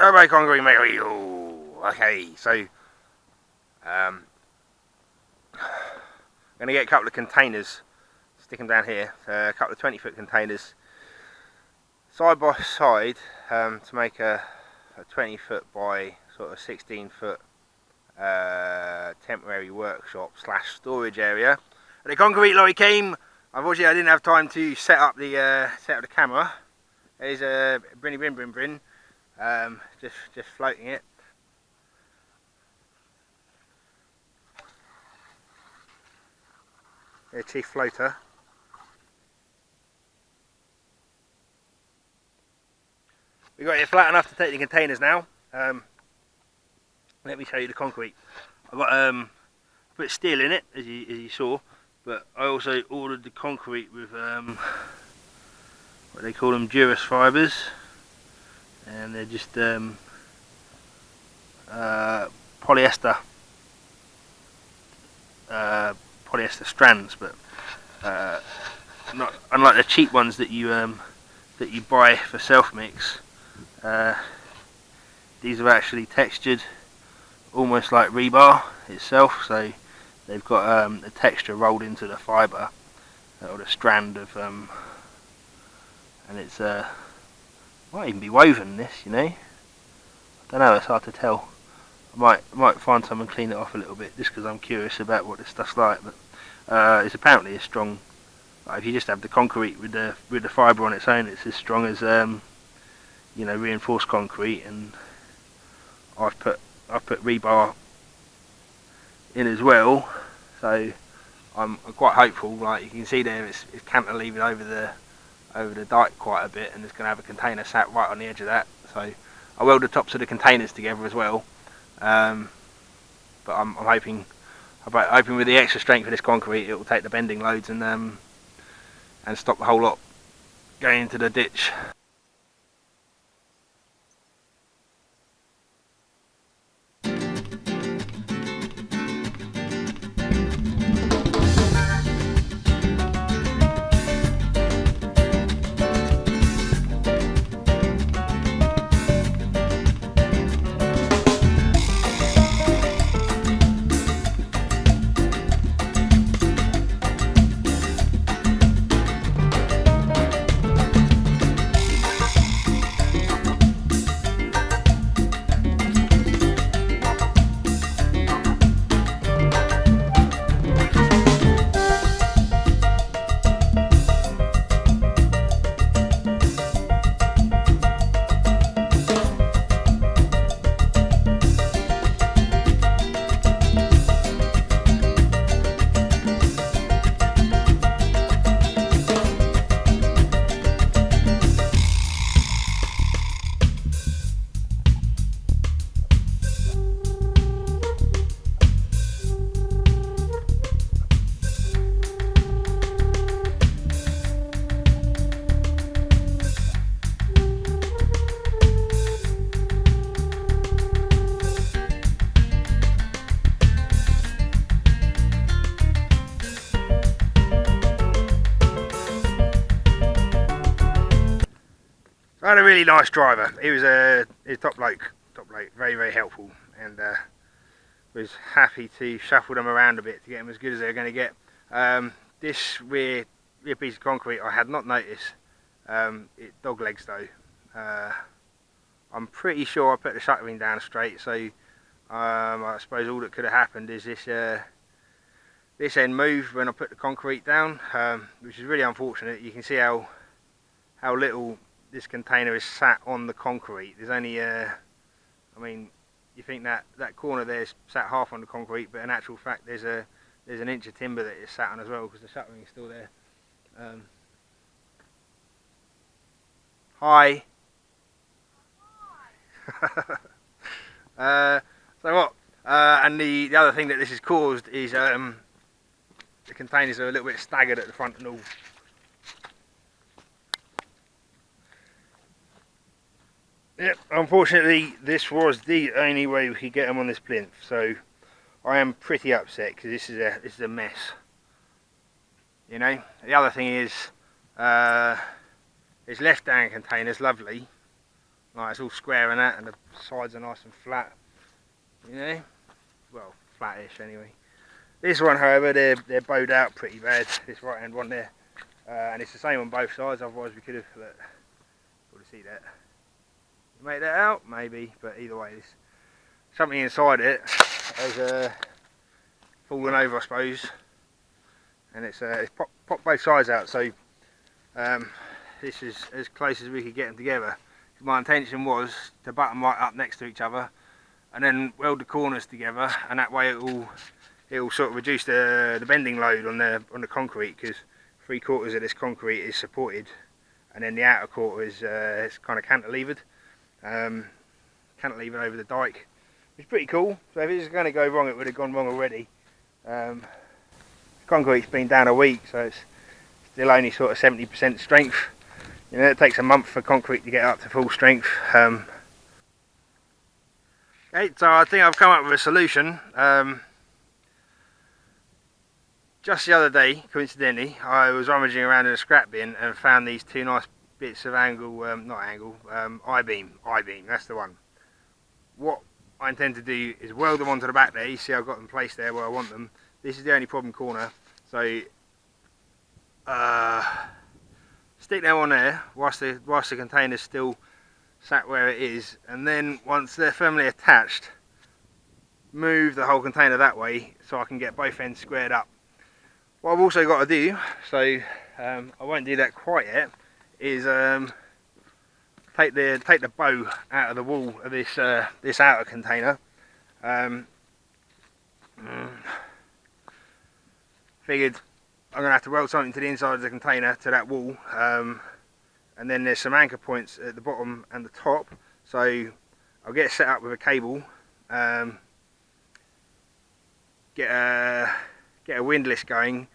Alright, concrete mate. Okay, so I'm gonna get a couple of containers, stick them down here, a couple of 20-foot containers side by side to make a 20-foot by sort of 16-foot temporary workshop slash storage area. And the concrete lorry came. Unfortunately, I didn't have time to set up the camera. There's a brin, just floating it. The chief floater. We got it flat enough to take the containers now. Let me show you the concrete. I've got put steel in it, as you saw, but I also ordered the concrete with what they call them, Durus fibres, and they're just polyester strands, but not unlike the cheap ones that you buy for self mix. These are actually textured almost like rebar itself, so they've got the texture rolled into the fibre or the strand of and it's might even be woven, this, you know. I don't know, it's hard to tell. I might find some and clean it off a little bit, just because I'm curious about what this stuff's like. But it's apparently as strong. Like, if you just have the concrete with the fibre on its own, it's as strong as you know, reinforced concrete. And I've put rebar in as well, so I'm quite hopeful. Like you can see there, it's cantilevered over the dike quite a bit, and it's going to have a container sat right on the edge of that. So I weld the tops of the containers together as well. But I'm hoping with the extra strength of this concrete, it will take the bending loads and stop the whole lot going into the ditch. I had a really nice driver. He was top bloke, very very helpful, and was happy to shuffle them around a bit to get them as good as they were going to get. This rear piece of concrete I had not noticed. It dog legs though. I'm pretty sure I put the shuttering down straight, so I suppose all that could have happened is this end moved when I put the concrete down, which is really unfortunate. You can see how little this container is sat on the concrete. There's only I mean, you think that corner there's sat half on the concrete, but in actual fact there's an inch of timber that is sat on as well, because the shuttering is still there. Hi. So what? And the other thing that this has caused is the containers are a little bit staggered at the front and all. Yep, unfortunately this was the only way we could get them on this plinth, so I am pretty upset because this is a mess. You know, the other thing is it's left down containers, lovely, Like it's all square and that, and the sides are nice and flat. You know, well, flattish anyway. This one, however, they're bowed out pretty bad. This right hand one there, and it's the same on both sides. Otherwise, we could have able to see that. You make that out, maybe, but either way, there's something inside it has fallen over, I suppose, and it's popped both sides out. So this is as close as we could get them together. My intention was to butt them right up next to each other, and then weld the corners together, and that way it will sort of reduce the bending load on the concrete, because 3/4 of this concrete is supported, and then the outer quarter is it's kind of cantilevered over the dike, which is pretty cool. So if it was going to go wrong, it would have gone wrong already. Concrete's been down a week, so it's still only sort of 70% strength. You know, it takes a month for concrete to get up to full strength. Okay, so I think I've come up with a solution. Just the other day, coincidentally, I was rummaging around in a scrap bin and found these two nice bits of I-beam, that's the one. What I intend to do is weld them onto the back there. You see I've got them placed there where I want them. This is the only problem corner, so stick them on there whilst the container's still sat where it is, and then once they're firmly attached, move the whole container that way so I can get both ends squared up. What I've also got to do, so I won't do that quite yet, is take the bow out of the wall of this this outer container. Figured I'm going to have to weld something to the inside of the container to that wall, and then there's some anchor points at the bottom and the top, so I'll get it set up with a cable, get a windlass going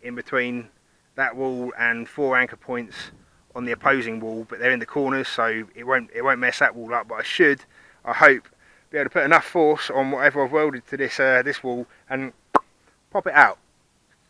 in between that wall and 4 anchor points on the opposing wall, but they're in the corners, so it won't mess that wall up. But I hope be able to put enough force on whatever I've welded to this this wall and pop it out.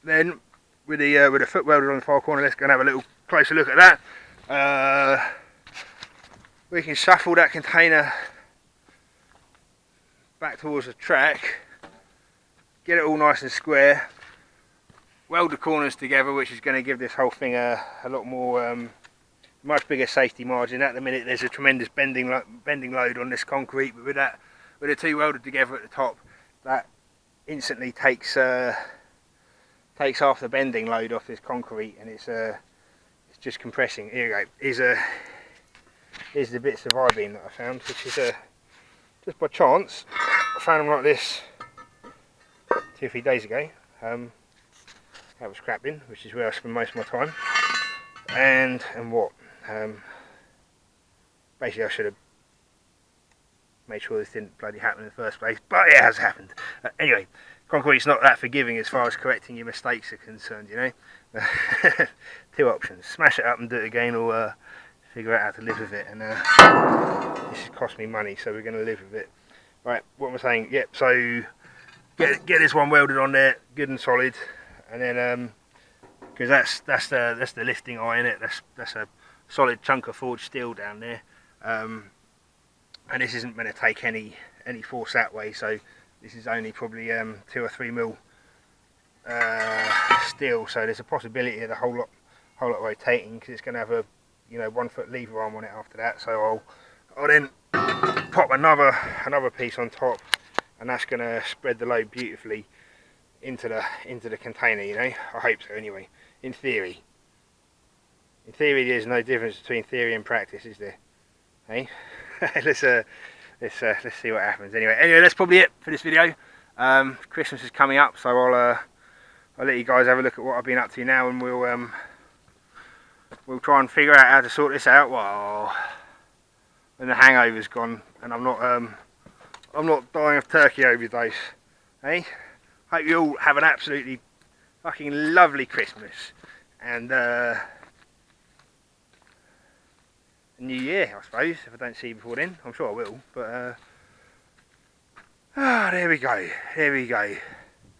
Then with the foot welded on the far corner, let's go and have a little closer look at that. We can shuffle that container back towards the track, get it all nice and square, weld the corners together, which is going to give this whole thing a lot more, much bigger safety margin. At the minute there's a tremendous bending load on this concrete, but with the two welded together at the top, that instantly takes half the bending load off this concrete, and it's just compressing. Here we go. Here's the bits of I-beam that I found, which is just by chance. I found them like this 2 or 3 days ago. That was scrap bin, which is where I spend most of my time. And what? Basically, I should have made sure this didn't bloody happen in the first place, but it has happened. Anyway, concrete's not that forgiving as far as correcting your mistakes are concerned, you know. 2 options: smash it up and do it again, or figure out how to live with it. And this has cost me money, so we're going to live with it. Right, what am I saying? Yep. So get this one welded on there, good and solid, and then because that's the lifting eye in it. That's a solid chunk of forged steel down there, and this isn't going to take any force that way. So this is only probably 2 or 3 mil steel. So there's a possibility of the whole lot rotating, because it's going to have a 1 foot lever arm on it after that. So I'll then pop another piece on top, and that's going to spread the load beautifully into the container. You know, I hope so. Anyway, in theory, there's no difference between theory and practice, is there? Hey, let's see what happens. Anyway, that's probably it for this video. Christmas is coming up, so I'll let you guys have a look at what I've been up to now, and we'll try and figure out how to sort this out when the hangover's gone and I'm not dying of turkey overdose. Hey, hope you all have an absolutely fucking lovely Christmas and New Year, I suppose. If I don't see you before then, I'm sure I will. But there we go.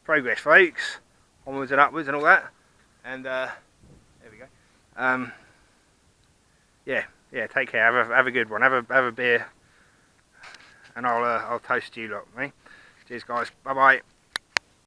Progress, folks. Onwards and upwards and all that. And there we go. Yeah, Yeah, take care. Have a good one. Have a beer, and I'll toast you lot, mate. Cheers, guys. Bye bye.